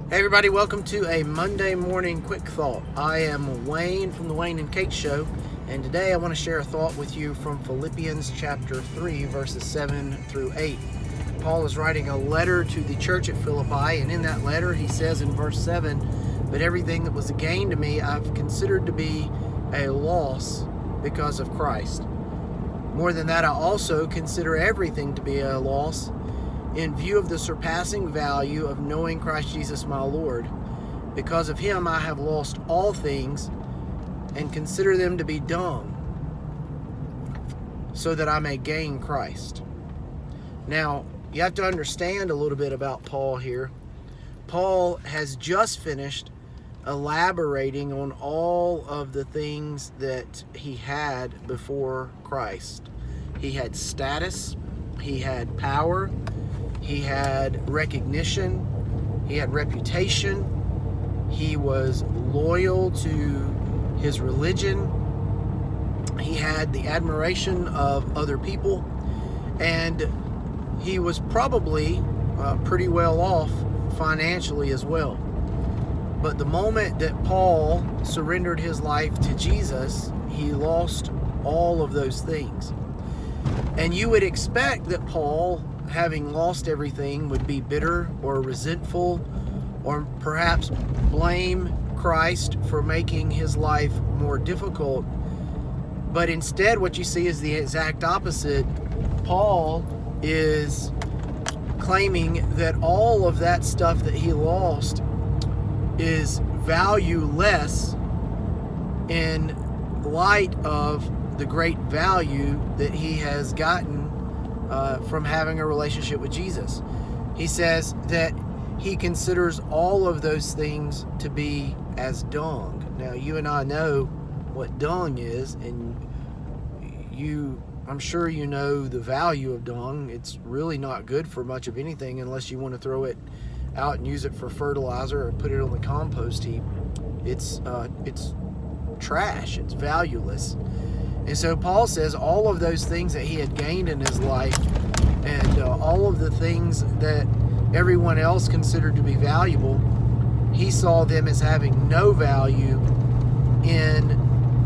Hey everybody, welcome to a Monday morning quick thought. I am Wayne from the Wayne and Kate Show, and today I want to share a thought with you from Philippians chapter 3, verses 7 through 8. Paul is writing a letter to the church at Philippi, and in that letter he says in verse 7, "But everything that was a gain to me I've considered to be a loss because of Christ. More than that, I also consider everything to be a loss in view of the surpassing value of knowing Christ Jesus my Lord. Because of him I have lost all things and consider them to be dung, so that I may gain Christ." Now, you have to understand a little bit about Paul here. Paul has just finished elaborating on all of the things that he had before Christ. He had status, he had power, he had recognition, he had reputation, he was loyal to his religion, he had the admiration of other people, and he was probably pretty well off financially as well. But the moment that Paul surrendered his life to Jesus, he lost all of those things. And you would expect that Paul, having lost everything, would be bitter or resentful or perhaps blame Christ for making his life more difficult. But instead, what you see is the exact opposite. Paul is claiming that all of that stuff that he lost is valueless in light of the great value that he has gotten from having a relationship with Jesus. He says that he considers all of those things to be as dung. Now, you and I know what dung is, and I'm sure you know the value of dung. It's really not good for much of anything unless you want to throw it out and use it for fertilizer or put it on the compost heap. It's trash. It's valueless. And so Paul says all of those things that he had gained in his life and all of the things that everyone else considered to be valuable, he saw them as having no value in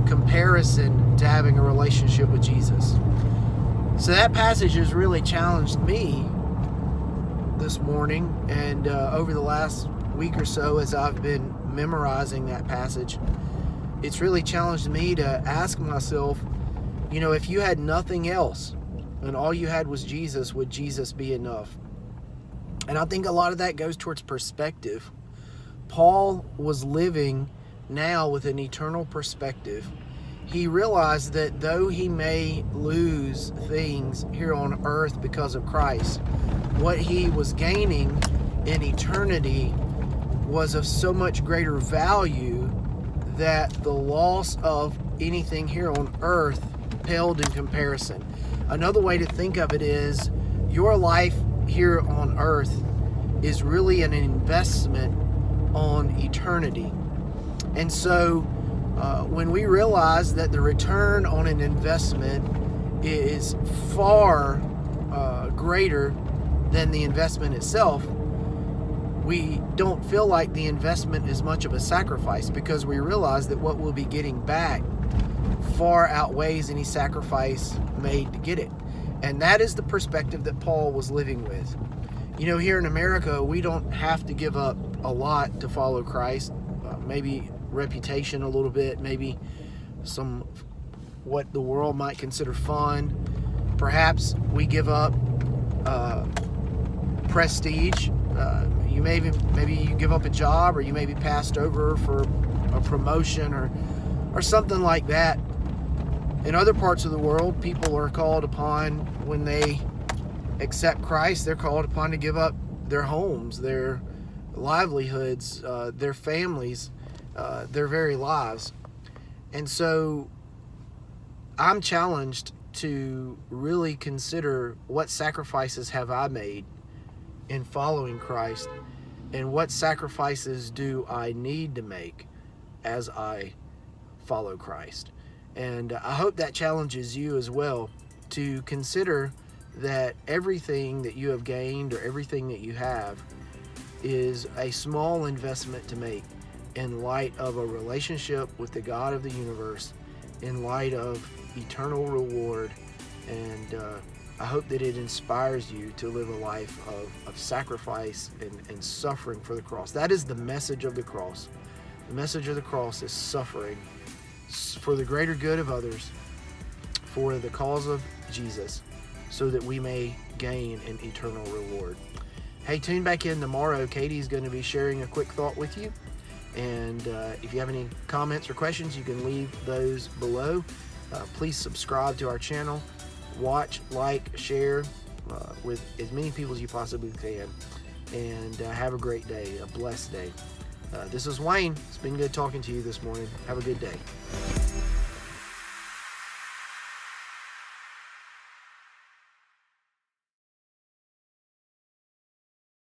comparison to having a relationship with Jesus. So that passage has really challenged me this morning and over the last week or so as I've been memorizing that passage. It's really challenged me to ask myself, if you had nothing else and all you had was Jesus, would Jesus be enough? And I think a lot of that goes towards perspective. Paul was living now with an eternal perspective. He realized that though he may lose things here on earth because of Christ, what he was gaining in eternity was of so much greater value that the loss of anything here on earth paled in comparison. Another way to think of it is your life here on earth is really an investment on eternity. And so when we realize that the return on an investment is far greater than the investment itself, we don't feel like the investment is much of a sacrifice, because we realize that what we'll be getting back far outweighs any sacrifice made to get it. And that is the perspective that Paul was living with. Here in America, we don't have to give up a lot to follow Christ. Maybe reputation a little bit, maybe some what the world might consider fun. Perhaps we give up prestige. Maybe you give up a job, or you may be passed over for a promotion or something like that. In other parts of the world, people are called upon, when they accept Christ, they're called upon to give up their homes, their livelihoods, their families, their very lives. And so I'm challenged to really consider, what sacrifices have I made in following Christ, and what sacrifices do I need to make as I follow Christ. And I hope that challenges you as well to consider that everything that you have gained or everything that you have is a small investment to make in light of a relationship with the God of the universe, in light of eternal reward. And I hope that it inspires you to live a life of sacrifice and suffering for the cross. That is the message of the cross. The message of the cross is suffering for the greater good of others, for the cause of Jesus, so that we may gain an eternal reward. Hey, tune back in tomorrow. Katie's going to be sharing a quick thought with you. And if you have any comments or questions, you can leave those below. Please subscribe to our channel. Watch, like, share with as many people as you possibly can. And have a great day, a blessed day. This is Wayne. It's been good talking to you this morning. Have a good day.